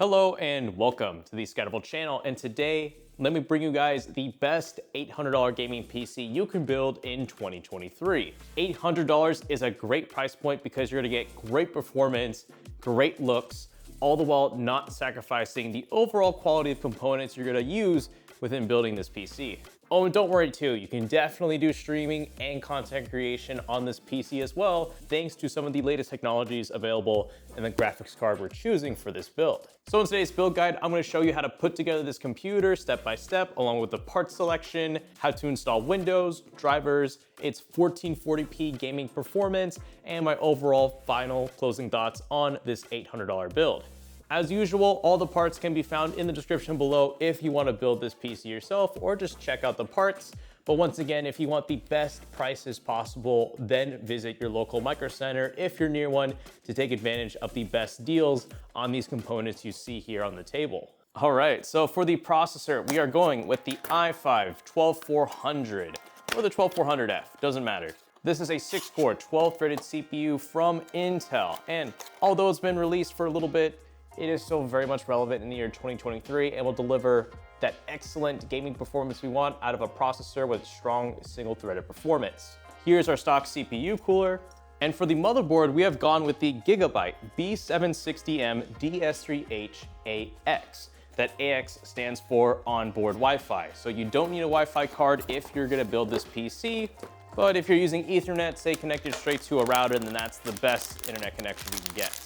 Hello and welcome to the ScatterVolt channel, and today let me bring you guys the best $800 gaming PC you can build in 2023. $800 is a great price point because you're gonna get great performance, great looks, all the while not sacrificing the overall quality of components you're gonna use within building this PC. Oh, and don't worry too, you can definitely do streaming and content creation on this PC as well, thanks to some of the latest technologies available in the graphics card we're choosing for this build. So in today's build guide, I'm gonna show you how to put together this computer step by step, along with the parts selection, how to install Windows, drivers, its 1440p gaming performance, and my overall final closing thoughts on this $800 build. As usual, all the parts can be found in the description below if you want to build this PC yourself or just check out the parts. But once again, if you want the best prices possible, then visit your local Microcenter if you're near one to take advantage of the best deals on these components you see here on the table. All right, so for the processor, we are going with the i5-12400 or the 12400F, doesn't matter. This is a 6-core, 12-threaded CPU from Intel, and although it's been released for a little bit, it is still very much relevant in the year 2023 and will deliver that excellent gaming performance we want out of a processor with strong single-threaded performance. Here's our stock CPU cooler. And for the motherboard, we have gone with the Gigabyte B760M DS3H-AX. That AX stands for onboard Wi-Fi. So you don't need a Wi-Fi card if you're gonna build this PC, but if you're using Ethernet, say connected straight to a router, then that's the best internet connection you can get.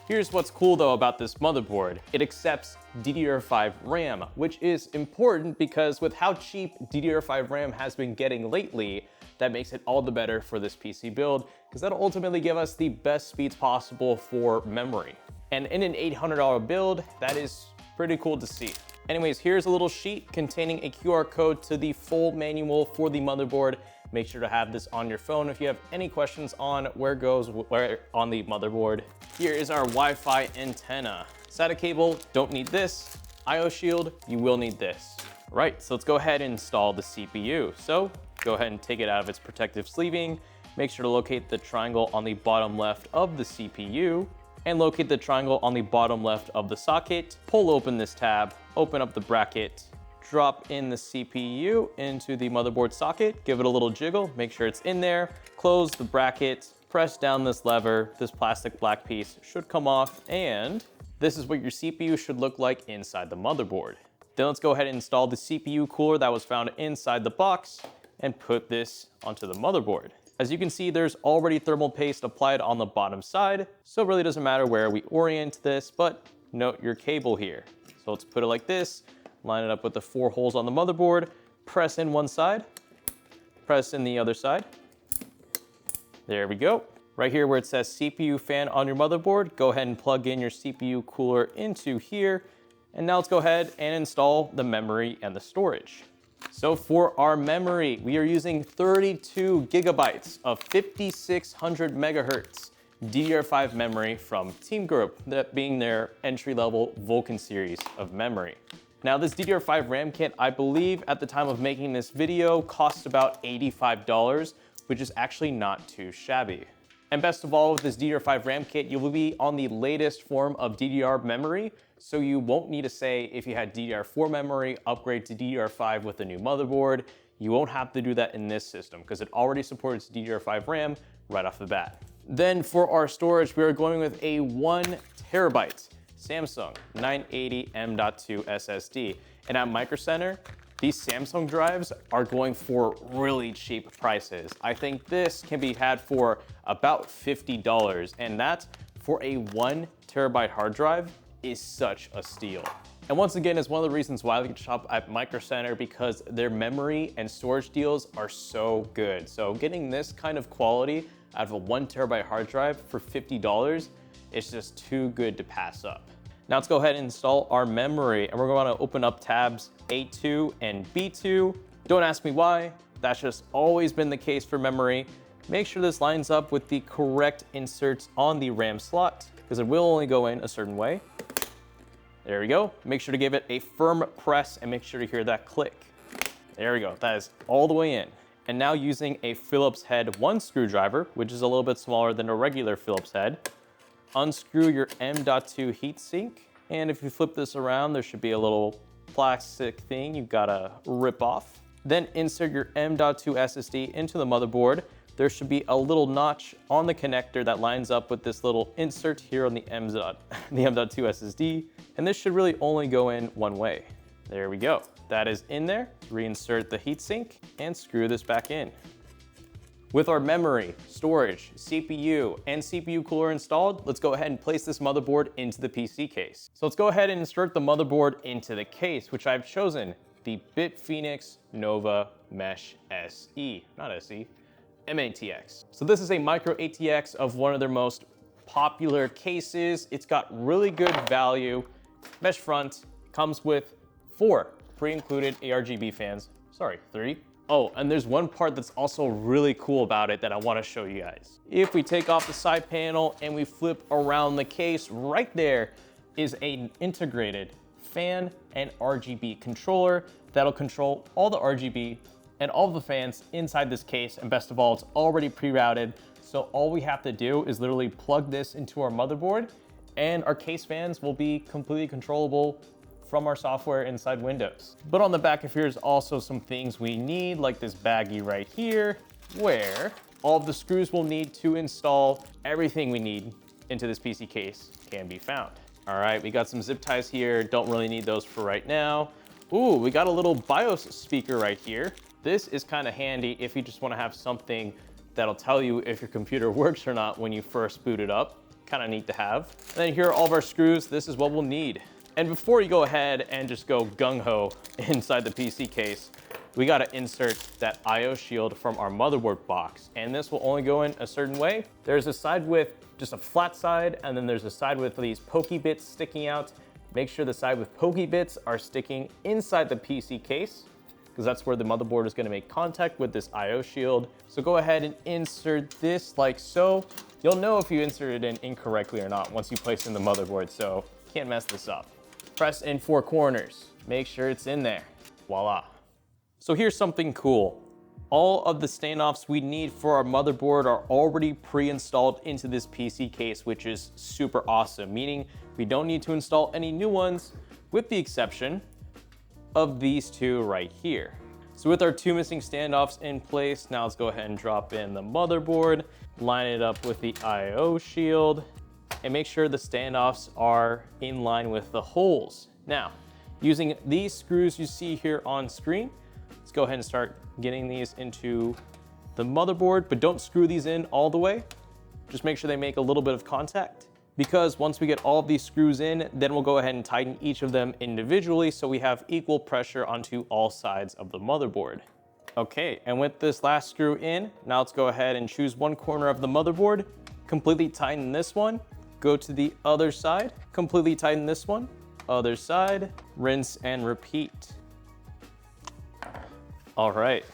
Here's what's cool though about this motherboard. It accepts DDR5 RAM, which is important because with how cheap DDR5 RAM has been getting lately, that makes it all the better for this PC build because that'll ultimately give us the best speeds possible for memory. And in an $800 build, that is pretty cool to see. Anyways, here's a little sheet containing a QR code to the full manual for the motherboard. Make sure to have this on your phone if you have any questions on where goes where on the motherboard. Here is our Wi-Fi antenna. SATA cable, don't need this. IO shield, you will need this. Right, so let's go ahead and install the CPU. So go ahead and take it out of its protective sleeving. Make sure to locate the triangle on the bottom left of the CPU and locate the triangle on the bottom left of the socket. Pull open this tab, open up the bracket, drop in the CPU into the motherboard socket, give it a little jiggle, make sure it's in there, close the bracket, press down this lever, this plastic black piece should come off, and this is what your CPU should look like inside the motherboard. Then let's go ahead and install the CPU cooler that was found inside the box and put this onto the motherboard. As you can see, there's already thermal paste applied on the bottom side, so it really doesn't matter where we orient this, but note your cable here. So let's put it like this, line it up with the 4 holes on the motherboard, press in one side, press in the other side. There we go. Right here where it says CPU fan on your motherboard, go ahead and plug in your CPU cooler into here. And now let's go ahead and install the memory and the storage. So for our memory, we are using 32 gigabytes of 5600 megahertz DDR5 memory from Team Group, that being their entry-level Vulkan series of memory. Now this DDR5 RAM kit, I believe at the time of making this video, cost about $85, which is actually not too shabby. And best of all, with this DDR5 RAM kit, you will be on the latest form of DDR memory, so you won't need to say if you had DDR4 memory, upgrade to DDR5 with a new motherboard. You won't have to do that in this system because it already supports DDR5 RAM right off the bat. Then for our storage, we are going with a 1 terabyte Samsung 980 M.2 SSD. And at Microcenter, these Samsung drives are going for really cheap prices. I think this can be had for about $50, and that for a 1 terabyte hard drive is such a steal. And once again, it's one of the reasons why we shop at Microcenter, because their memory and storage deals are so good. So getting this kind of quality out of a 1 terabyte hard drive for $50, it's just too good to pass up. Now let's go ahead and install our memory, and we're going to open up tabs A2 and B2. Don't ask me why, that's just always been the case for memory. Make sure this lines up with the correct inserts on the RAM slot, because it will only go in a certain way. There we go. Make sure to give it a firm press and make sure to hear that click. There we go, that is all the way in. And now using a Phillips head 1 screwdriver, which is a little bit smaller than a regular Phillips head, unscrew your M.2 heatsink And if you flip this around, there should be a little plastic thing you've gotta rip off. Then insert your M.2 SSD into the motherboard. There should be a little notch on the connector that lines up with this little insert here on the M.2 SSD. And this should really only go in one way. There we go. That is in there. Reinsert the heatsink and screw this back in. With our memory, storage, CPU, and CPU cooler installed, let's go ahead and place this motherboard into the PC case. So let's go ahead and insert the motherboard into the case, which I've chosen the Bitfinex Nova Mesh SE, not SE, M-ATX. So this is a micro ATX of one of their most popular cases. It's got really good value. Mesh front, comes with 4 pre-included ARGB fans. Sorry, 3. Oh, and there's one part that's also really cool about it that I want to show you guys. If we take off the side panel and we flip around the case, right there is an integrated fan and RGB controller that'll control all the RGB and all of the fans inside this case. And best of all, it's already pre-routed. So all we have to do is literally plug this into our motherboard and our case fans will be completely controllable from our software inside Windows. But on the back of here is also some things we need, like this baggie right here, where all of the screws we'll need to install everything we need into this PC case can be found. All right, we got some zip ties here. Don't really need those for right now. Ooh, we got a little BIOS speaker right here. This is kind of handy if you just want to have something that'll tell you if your computer works or not when you first boot it up. Kind of neat to have. And then here are all of our screws. This is what we'll need. And before you go ahead and just go gung-ho inside the PC case, we gotta insert that IO shield from our motherboard box. And this will only go in a certain way. There's a side with just a flat side, and then there's a side with these pokey bits sticking out. Make sure the side with pokey bits are sticking inside the PC case, because that's where the motherboard is gonna make contact with this IO shield. So go ahead and insert this like so. You'll know if you insert it in incorrectly or not once you place it in the motherboard, so can't mess this up. Press in 4 corners, make sure it's in there, voila. So here's something cool. All of the standoffs we need for our motherboard are already pre-installed into this PC case, which is super awesome, meaning we don't need to install any new ones, with the exception of these 2 right here. So with our 2 missing standoffs in place, now let's go ahead and drop in the motherboard, line it up with the IO shield, and make sure the standoffs are in line with the holes. Now, using these screws you see here on screen, let's go ahead and start getting these into the motherboard, but don't screw these in all the way. Just make sure they make a little bit of contact, because once we get all of these screws in, then we'll go ahead and tighten each of them individually so we have equal pressure onto all sides of the motherboard. Okay, and with this last screw in, now let's go ahead and choose one corner of the motherboard, completely tighten this one, go to the other side, completely tighten this one, other side, rinse and repeat. All right.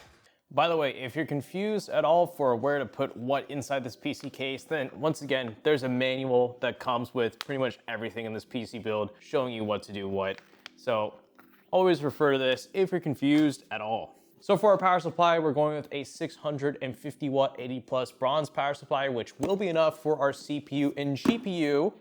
By the way, if you're confused at all for where to put what inside this PC case, then once again, there's a manual that comes with pretty much everything in this PC build showing you what to do what. So always refer to this if you're confused at all. So for our power supply, we're going with a 650 watt 80 plus bronze power supply, which will be enough for our CPU and GPU.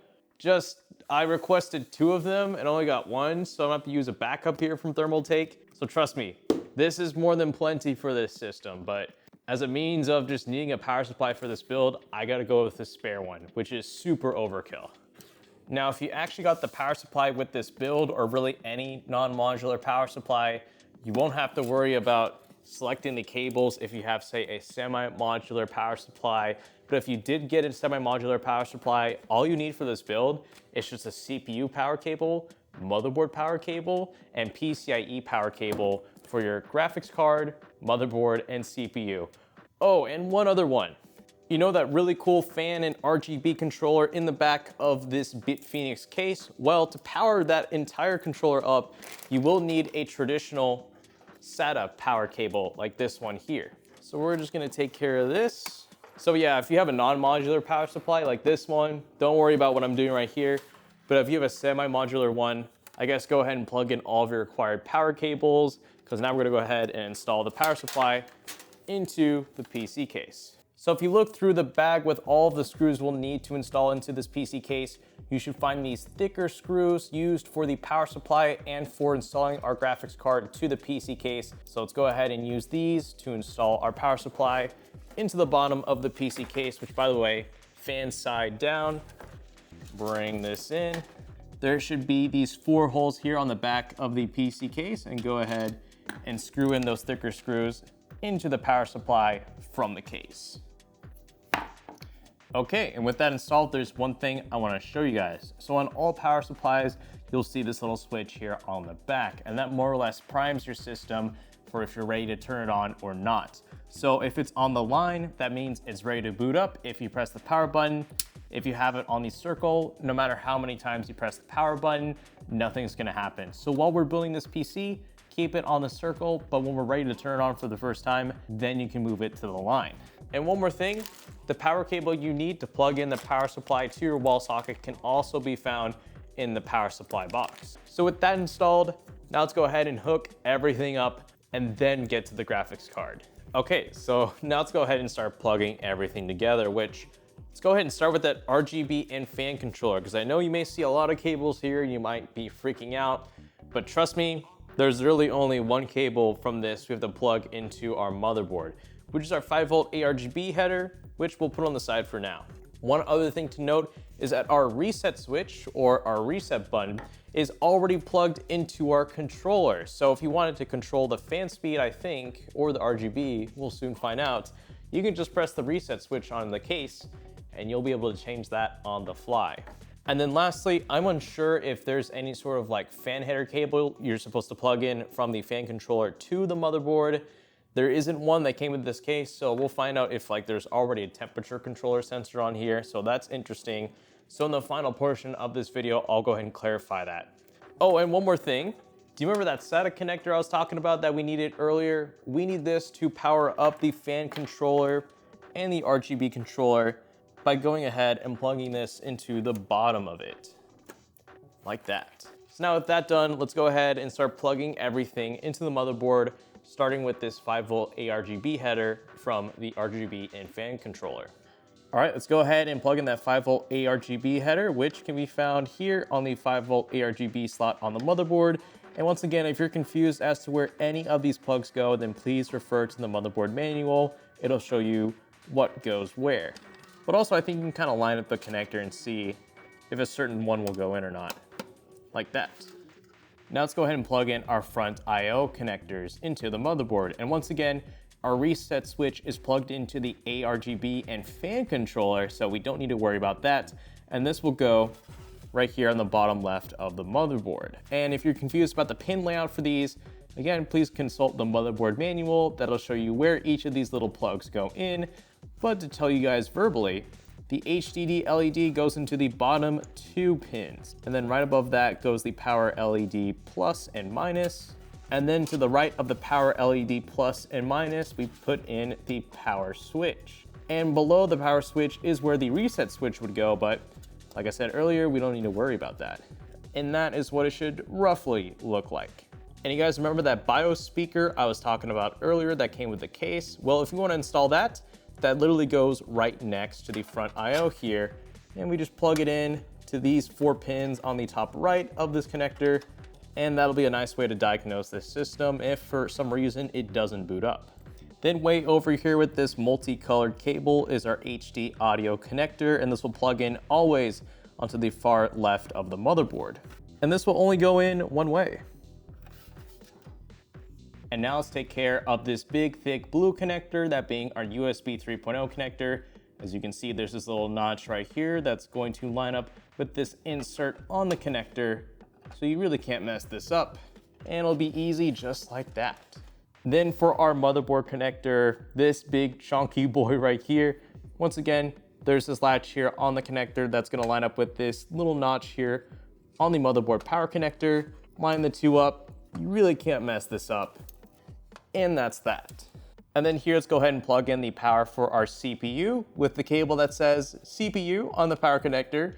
I requested 2 of them and only got 1, so I'm gonna have to use a backup here from Thermaltake. So trust me, this is more than plenty for this system, but as a means of just needing a power supply for this build, I gotta go with the spare one, which is super overkill. Now, if you actually got the power supply with this build, or really any non-modular power supply, you won't have to worry about selecting the cables if you have, say, a semi-modular power supply. But if you did get a semi-modular power supply, all you need for this build is just a CPU power cable, motherboard power cable, and PCIe power cable for your graphics card, motherboard, and CPU. Oh, and one other one. You know that really cool fan and RGB controller in the back of this Bitfinex case? Well, to power that entire controller up, you will need a traditional SATA power cable like this one here. So we're just gonna take care of this. So yeah, if you have a non-modular power supply like this one, don't worry about what I'm doing right here. But if you have a semi-modular one, I guess go ahead and plug in all of your required power cables, because now we're gonna go ahead and install the power supply into the PC case. So if you look through the bag with all of the screws we'll need to install into this PC case, you should find these thicker screws used for the power supply and for installing our graphics card to the PC case. So let's go ahead and use these to install our power supply into the bottom of the PC case, which, by the way, fan side down. Bring this in. There should be these 4 holes here on the back of the PC case, and go ahead and screw in those thicker screws into the power supply from the case. Okay, and with that installed, there's one thing I want to show you guys. So on all power supplies, you'll see this little switch here on the back, and that more or less primes your system for if you're ready to turn it on or not. So if it's on the line, that means it's ready to boot up if you press the power button. If you have it on the circle, no matter how many times you press the power button, nothing's gonna happen. So while we're building this PC, keep it on the circle, but when we're ready to turn it on for the first time, then you can move it to the line. And one more thing, the power cable you need to plug in the power supply to your wall socket can also be found in the power supply box. So with that installed, now let's go ahead and hook everything up and then get to the graphics card. Okay, so now let's go ahead and start plugging everything together, which let's go ahead and start with that RGB and fan controller, because I know you may see a lot of cables here and you might be freaking out, but trust me, there's really only one cable from this we have to plug into our motherboard, which is our 5-volt ARGB header, which we'll put on the side for now. One other thing to note is that our reset switch, or our reset button, is already plugged into our controller. So if you wanted to control the fan speed, I think, or the RGB, we'll soon find out, you can just press the reset switch on the case and you'll be able to change that on the fly. And then lastly, I'm unsure if there's any sort of like fan header cable you're supposed to plug in from the fan controller to the motherboard. There isn't one that came with this case, so we'll find out if like there's already a temperature controller sensor on here, so that's interesting. So in the final portion of this video, I'll go ahead and clarify that. Oh, and one more thing. Do you remember that SATA connector I was talking about that we needed earlier? We need this to power up the fan controller and the RGB controller by going ahead and plugging this into the bottom of it, like that. So now with that done, let's go ahead and start plugging everything into the motherboard, starting with this 5-volt ARGB header from the RGB and fan controller. All right, let's go ahead and plug in that 5-volt ARGB header, which can be found here on the 5-volt ARGB slot on the motherboard. And once again, if you're confused as to where any of these plugs go, then please refer to the motherboard manual. It'll show you what goes where. But also I think you can kind of line up the connector and see if a certain one will go in or not, like that. Now let's go ahead and plug in our front I/O connectors into the motherboard. And once again, our reset switch is plugged into the ARGB and fan controller, so we don't need to worry about that. And this will go right here on the bottom left of the motherboard. And if you're confused about the pin layout for these, again, please consult the motherboard manual. That'll show you where each of these little plugs go in. But to tell you guys verbally, the HDD LED goes into the bottom 2 pins. And then right above that goes the power LED plus and minus. And then to the right of the power LED plus and minus, we put in the power switch. And below the power switch is where the reset switch would go, but like I said earlier, we don't need to worry about that. And that is what it should roughly look like. And you guys remember that BIOS speaker I was talking about earlier that came with the case? Well, if you want to install that, that literally goes right next to the front I/O here. And we just plug it in to these 4 pins on the top right of this connector. And that'll be a nice way to diagnose this system if for some reason it doesn't boot up. Then way over here with this multicolored cable is our HD audio connector, and this will plug in always onto the far left of the motherboard. And this will only go in one way. And now let's take care of this big, thick blue connector, that being our USB 3.0 connector. As you can see, there's this little notch right here that's going to line up with this insert on the connector. So you really can't mess this up. And it'll be easy just like that. Then for our motherboard connector, this big chunky boy right here, once again, there's this latch here on the connector that's gonna line up with this little notch here on the motherboard power connector. Line the two up, you really can't mess this up. And that's that. And then here, let's go ahead and plug in the power for our CPU with the cable that says CPU on the power connector.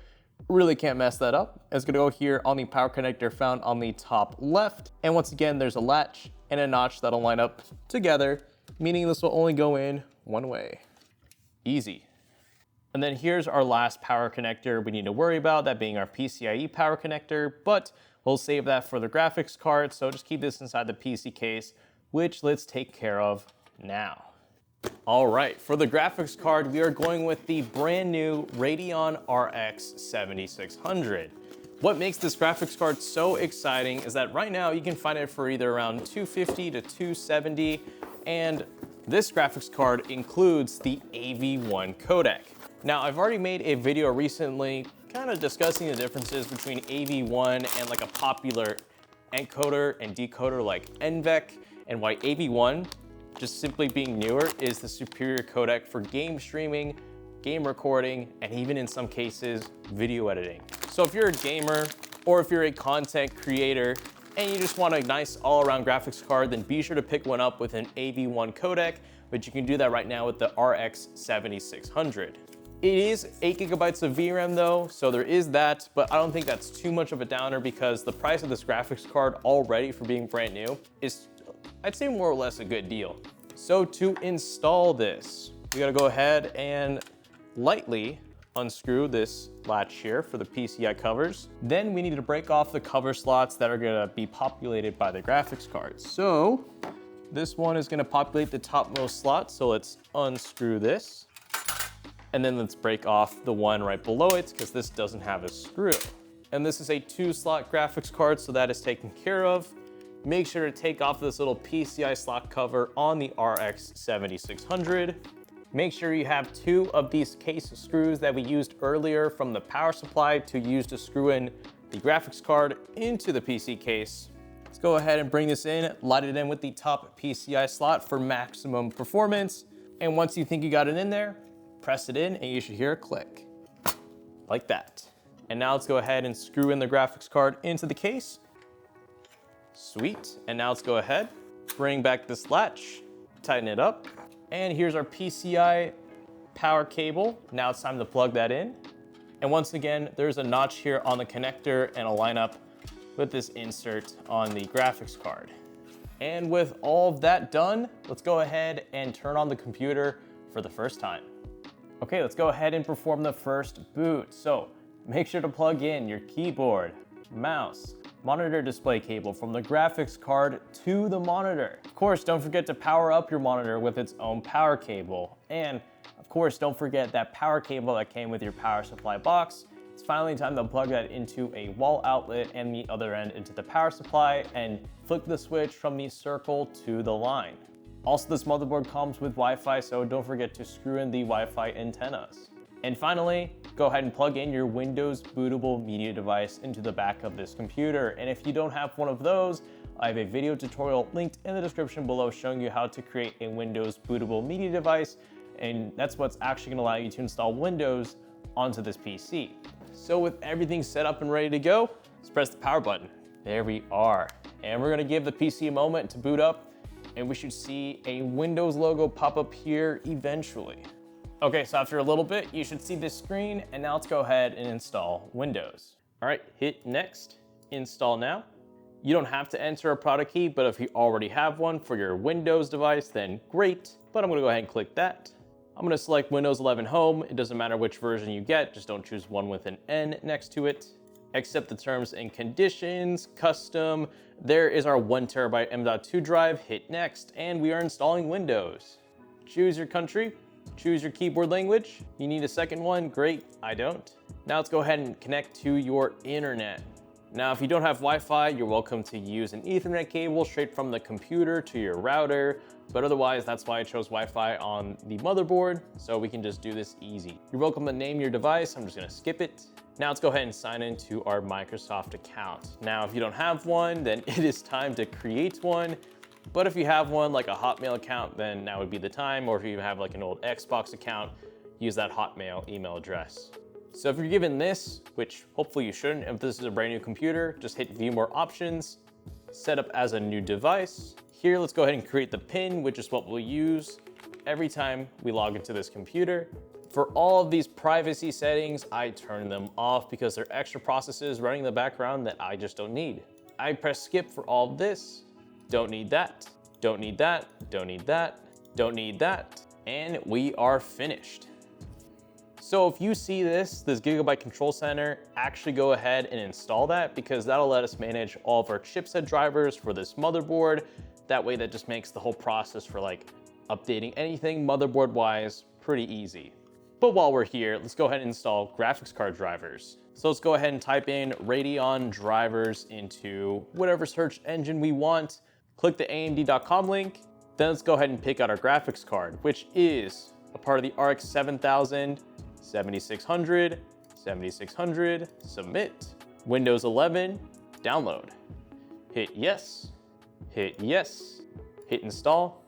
Really can't mess that up. It's gonna go here on the power connector found on the top left. And once again, there's a latch and a notch that'll line up together, meaning this will only go in one way. Easy. And then here's our last power connector we need to worry about, that being our PCIe power connector, but we'll save that for the graphics card, so just keep this inside the PC case, which let's take care of now. All right, for the graphics card, we are going with the brand new Radeon RX 7600. What makes this graphics card so exciting is that right now you can find it for either around $250 to $270, and this graphics card includes the AV1 codec. Now, I've already made a video recently kind of discussing the differences between AV1 and like a popular encoder and decoder like NVEC, and why AV1, just simply being newer, is the superior codec for game streaming, game recording, and even in some cases, video editing. So if you're a gamer or if you're a content creator and you just want a nice all-around graphics card, then be sure to pick one up with an AV1 codec, but you can do that right now with the RX 7600. It is 8 gigabytes of VRAM though, so there is that, but I don't think that's too much of a downer because the price of this graphics card already for being brand new is, I'd say, more or less a good deal. So to install this, we gotta go ahead and lightly unscrew this latch here for the PCI covers. Then we need to break off the cover slots that are gonna be populated by the graphics card. So this one is gonna populate the topmost slot, so let's unscrew this. And then let's break off the one right below it because this doesn't have a screw. And this is a 2-slot graphics card, so that is taken care of. Make sure to take off this little PCI slot cover on the RX 7600. Make sure you have 2 of these case screws that we used earlier from the power supply to use to screw in the graphics card into the PC case. Let's go ahead and bring this in, light it in with the top PCI slot for maximum performance. And once you think you got it in there, press it in and you should hear a click, like that. And now let's go ahead and screw in the graphics card into the case. Sweet, and now let's go ahead, bring back this latch, tighten it up, and here's our PCI power cable. Now it's time to plug that in. And once again, there's a notch here on the connector and a lineup with this insert on the graphics card. And with all of that done, let's go ahead and turn on the computer for the first time. Okay, let's go ahead and perform the first boot. So make sure to plug in your keyboard, mouse, monitor display cable from the graphics card to the monitor. Of course, don't forget to power up your monitor with its own power cable. And of course, don't forget that power cable that came with your power supply box. It's finally time to plug that into a wall outlet and the other end into the power supply and flick the switch from the circle to the line. Also, this motherboard comes with Wi-Fi, so don't forget to screw in the Wi-Fi antennas. And finally, go ahead and plug in your Windows bootable media device into the back of this computer. And if you don't have one of those, I have a video tutorial linked in the description below showing you how to create a Windows bootable media device. And that's what's actually gonna allow you to install Windows onto this PC. So with everything set up and ready to go, let's press the power button. There we are. And we're gonna give the PC a moment to boot up, and we should see a Windows logo pop up here eventually. Okay, so after a little bit, you should see this screen, and now let's go ahead and install Windows. All right, hit next, install now. You don't have to enter a product key, but if you already have one for your Windows device, then great. But I'm gonna go ahead and click that. I'm gonna select Windows 11 Home. It doesn't matter which version you get, just don't choose one with an N next to it. Accept the terms and conditions, custom. There is our 1 terabyte M.2 drive, hit next, and we are installing Windows. Choose your country, choose your keyboard language. You need a second one, great, I don't. Now let's go ahead and connect to your internet. Now, if you don't have Wi-Fi, you're welcome to use an Ethernet cable straight from the computer to your router, but otherwise, that's why I chose Wi-Fi on the motherboard, so we can just do this easy. You're welcome to name your device, I'm just gonna skip it. Now let's go ahead and sign into our Microsoft account. Now, if you don't have one, then it is time to create one. But if you have one, like a Hotmail account, then now would be the time, or if you have like an old Xbox account, use that Hotmail email address. So if you're given this, which hopefully you shouldn't, if this is a brand new computer, just hit View More Options, Set Up as a New Device. Here, let's go ahead and create the PIN, which is what we'll use every time we log into this computer. For all of these privacy settings, I turn them off because they're extra processes running in the background that I just don't need. I press skip for all of this. Don't need that, don't need that, don't need that, don't need that, and we are finished. So if you see this Gigabyte Control Center, actually go ahead and install that, because that'll let us manage all of our chipset drivers for this motherboard. That way that just makes the whole process for like updating anything motherboard wise pretty easy. But while we're here, let's go ahead and install graphics card drivers. So let's go ahead and type in Radeon drivers into whatever search engine we want. Click the AMD.com link. Then let's go ahead and pick out our graphics card, which is a part of the RX 7000, 7600, 7600, submit. Windows 11, download. Hit yes, hit install.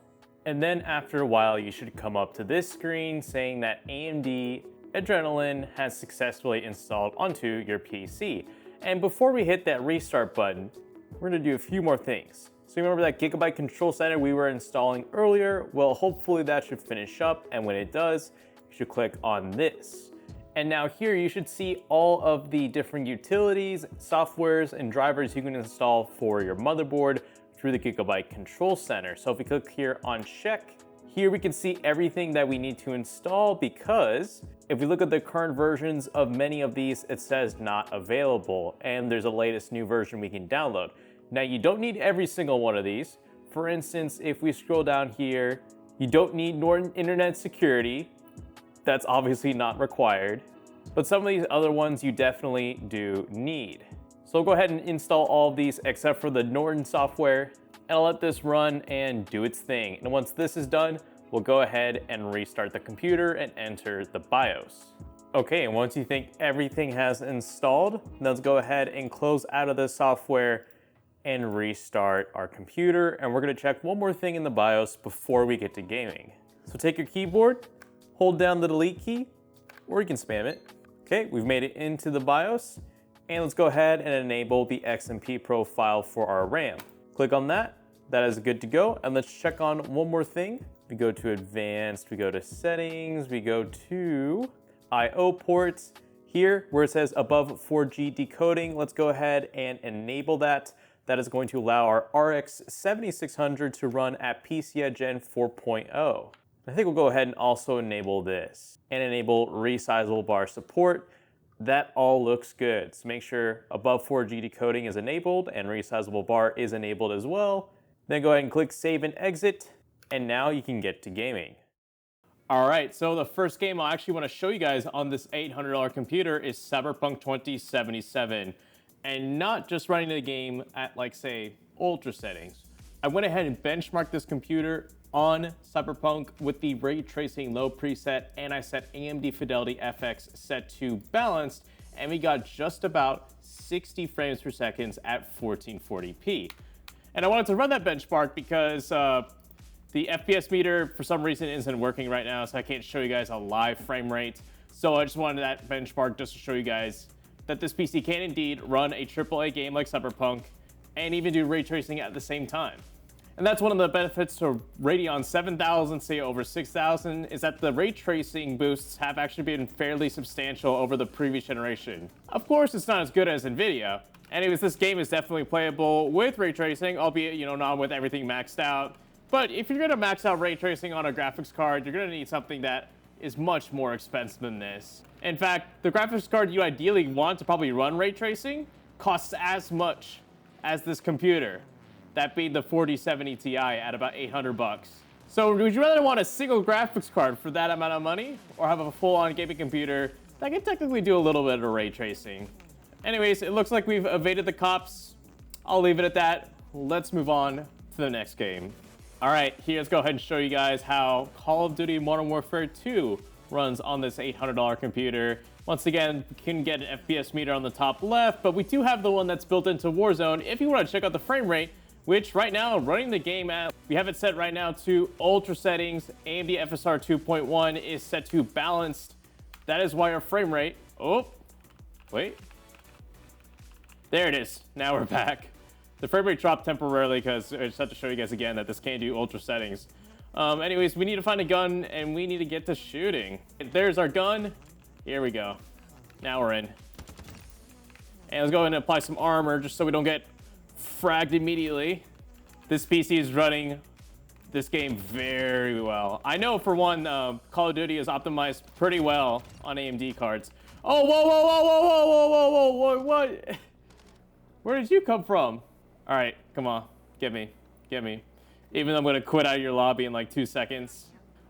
And then after a while, you should come up to this screen saying that AMD Adrenalin has successfully installed onto your PC. And before we hit that restart button, we're gonna do a few more things. So remember that Gigabyte Control Center we were installing earlier? Well, hopefully that should finish up, and when it does, you should click on this. And now here you should see all of the different utilities, softwares, and drivers you can install for your motherboard through the Gigabyte Control Center. So if we click here on check, here we can see everything that we need to install, because if we look at the current versions of many of these, it says not available, and there's a latest new version we can download. Now you don't need every single one of these. For instance, if we scroll down here, you don't need Norton Internet Security. That's obviously not required, but some of these other ones you definitely do need. So I'll go ahead and install all of these except for the Norton software, and I'll let this run and do its thing. And once this is done, we'll go ahead and restart the computer and enter the BIOS. Okay, and once you think everything has installed, let's go ahead and close out of the software and restart our computer. And we're gonna check one more thing in the BIOS before we get to gaming. So take your keyboard, hold down the delete key, or you can spam it. Okay, we've made it into the BIOS. And let's go ahead and enable the XMP profile for our RAM. Click on that, that is good to go. And let's check on one more thing. We go to advanced, we go to settings, we go to IO ports. Here, where it says above 4G decoding, let's go ahead and enable that. That is going to allow our RX 7600 to run at PCIe Gen 4.0. I think we'll go ahead and also enable this and enable resizable bar support. That all looks good. So make sure above 4G decoding is enabled and resizable bar is enabled as well. Then go ahead and click save and exit. And now you can get to gaming. All right, so the first game I actually want to show you guys on this $800 computer is Cyberpunk 2077. And not just running the game at, like, say, ultra settings. I went ahead and benchmarked this computer on Cyberpunk with the ray tracing low preset, and I set AMD Fidelity FX set to balanced, and we got just about 60 frames per second at 1440p. And I wanted to run that benchmark because the FPS meter for some reason isn't working right now, so I can't show you guys a live frame rate. So I just wanted that benchmark just to show you guys that this PC can indeed run a AAA game like Cyberpunk and even do ray tracing at the same time. And that's one of the benefits to Radeon 7000, say over 6000, is that the ray tracing boosts have actually been fairly substantial over the previous generation. Of course, it's not as good as NVIDIA. Anyways, this game is definitely playable with ray tracing, albeit, you know, not with everything maxed out. But if you're gonna max out ray tracing on a graphics card, you're gonna need something that is much more expensive than this. In fact, the graphics card you ideally want to probably run ray tracing costs as much as this computer. That being the 4070 Ti at about 800 bucks. So would you rather want a single graphics card for that amount of money, or have a full-on gaming computer that can technically do a little bit of ray tracing? Anyways, it looks like we've evaded the cops. I'll leave it at that. Let's move on to the next game. All right, here, let's go ahead and show you guys how Call of Duty Modern Warfare 2 runs on this $800 computer. Once again, you can get an FPS meter on the top left, but we do have the one that's built into Warzone. If you want to check out the frame rate, which right now, running the game at, we have it set right now to ultra settings. AMD FSR 2.1 is set to balanced. That is why our frame rate, oh, wait. There it is, now we're back. The frame rate dropped temporarily because I just have to show you guys again that this can't do ultra settings. Anyways, we need to find a gun and we need to get to shooting. There's our gun. Here we go. Now we're in. And let's go ahead and apply some armor just so we don't get fragged immediately. This PC is running this game very well. I know for one, Call of Duty is optimized pretty well on AMD cards. Oh, whoa, whoa, whoa, whoa, whoa, whoa, whoa, whoa, what? Where did you come from? All right, come on, get me. Even though I'm gonna quit out of your lobby in like 2 seconds.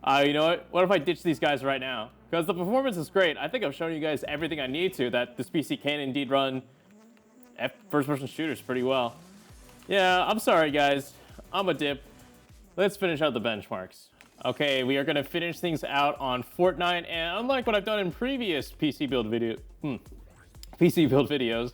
You know what? What if I ditch these guys right now? Because the performance is great. I think I've shown you guys everything I need to, that this PC can indeed run first-person shooters pretty well. Yeah, I'm sorry, guys. I'm a dip. Let's finish out the benchmarks. Okay, we are gonna finish things out on Fortnite, and unlike what I've done in previous PC build videos,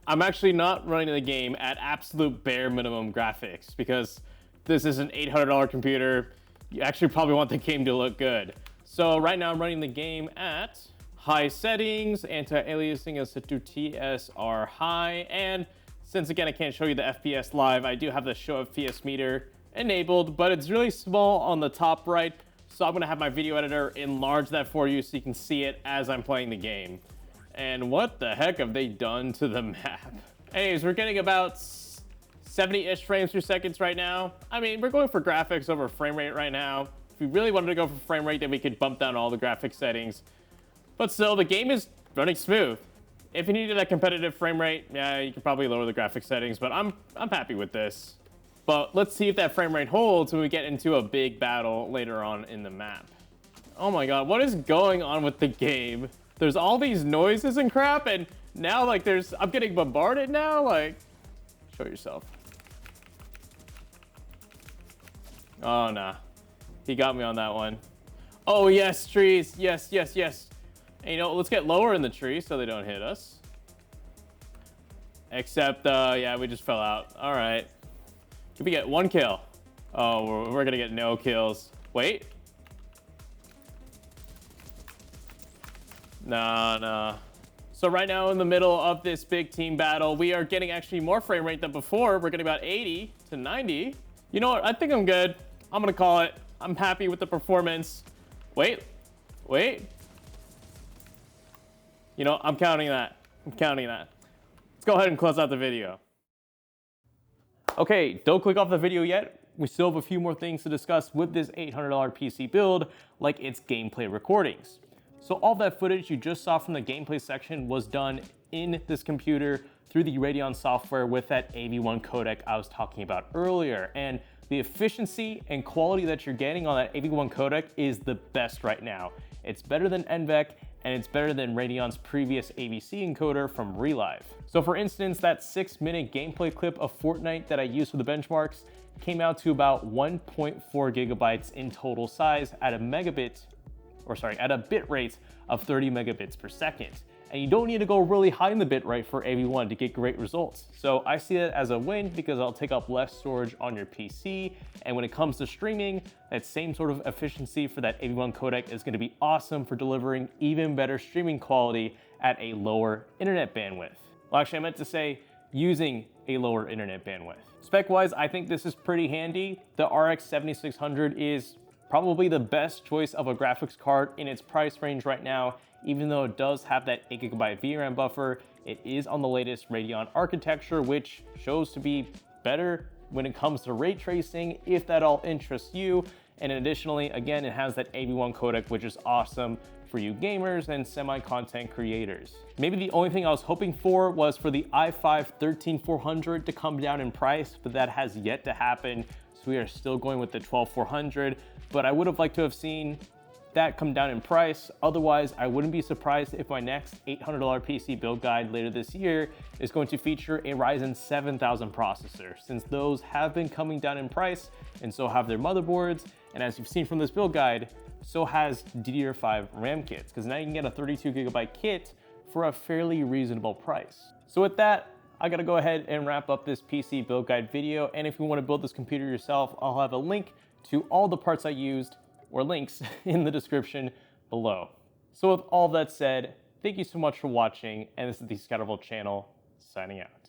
I'm actually not running the game at absolute bare minimum graphics because this is an $800 computer. You actually probably want the game to look good. So right now I'm running the game at high settings, anti-aliasing is set to TSR high, and since again I can't show you the FPS live, I do have the show FPS meter enabled, but it's really small on the top right, so I'm gonna have my video editor enlarge that for you so you can see it as I'm playing the game. And what the heck have they done to the map? Anyways, we're getting about 70-ish frames per second right now. I mean, we're going for graphics over frame rate right now. If we really wanted to go for frame rate, then we could bump down all the graphics settings. But still, the game is running smooth. If you needed a competitive frame rate, yeah, you could probably lower the graphics settings, but I'm happy with this. But let's see if that frame rate holds when we get into a big battle later on in the map. Oh my god, what is going on with the game? There's all these noises and crap, and now like I'm getting bombarded now, like, show yourself. Oh nah, he got me on that one. Oh yes, trees, yes. And you know, let's get lower in the tree so they don't hit us. Except, yeah, we just fell out. All right. Can we get 1 kill? Oh, we're gonna get no kills. Wait. Nah. So right now in the middle of this big team battle, we are getting actually more frame rate than before. We're getting about 80 to 90. You know what? I think I'm good. I'm gonna call it. I'm happy with the performance. Wait. You know, I'm counting that. Let's go ahead and close out the video. Okay, don't click off the video yet. We still have a few more things to discuss with this $800 PC build, like its gameplay recordings. So all that footage you just saw from the gameplay section was done in this computer through the Radeon software with that AV1 codec I was talking about earlier. And the efficiency and quality that you're getting on that AV1 codec is the best right now. It's better than NVENC, and it's better than Radeon's previous AVC encoder from Relive. So for instance, that 6-minute gameplay clip of Fortnite that I used for the benchmarks came out to about 1.4 gigabytes in total size at a bit rate of 30 megabits per second. And you don't need to go really high in the bit rate for AV1 to get great results. So I see that as a win because I'll take up less storage on your PC. And when it comes to streaming, that same sort of efficiency for that AV1 codec is gonna be awesome for delivering even better streaming quality at a lower internet bandwidth. Well, actually I meant to say using a lower internet bandwidth. Spec-wise, I think this is pretty handy. The RX 7600 is probably the best choice of a graphics card in its price range right now. Even though it does have that 8 GB VRAM buffer, it is on the latest Radeon architecture, which shows to be better when it comes to ray tracing, if that all interests you. And additionally, again, it has that AV1 codec, which is awesome for you gamers and semi-content creators. Maybe the only thing I was hoping for was for the i5 13400 to come down in price, but that has yet to happen. So we are still going with the 12400, but I would have liked to have seen that come down in price. Otherwise, I wouldn't be surprised if my next $800 PC build guide later this year is going to feature a Ryzen 7000 processor, since those have been coming down in price, and so have their motherboards. And as you've seen from this build guide, so has DDR5 RAM kits, because now you can get a 32 GB kit for a fairly reasonable price. So with that, I gotta go ahead and wrap up this PC build guide video. And if you wanna build this computer yourself, I'll have a link to all the parts I used, or links in the description below. So with all that said, thank you so much for watching, and this is the ScatterVolt channel, signing out.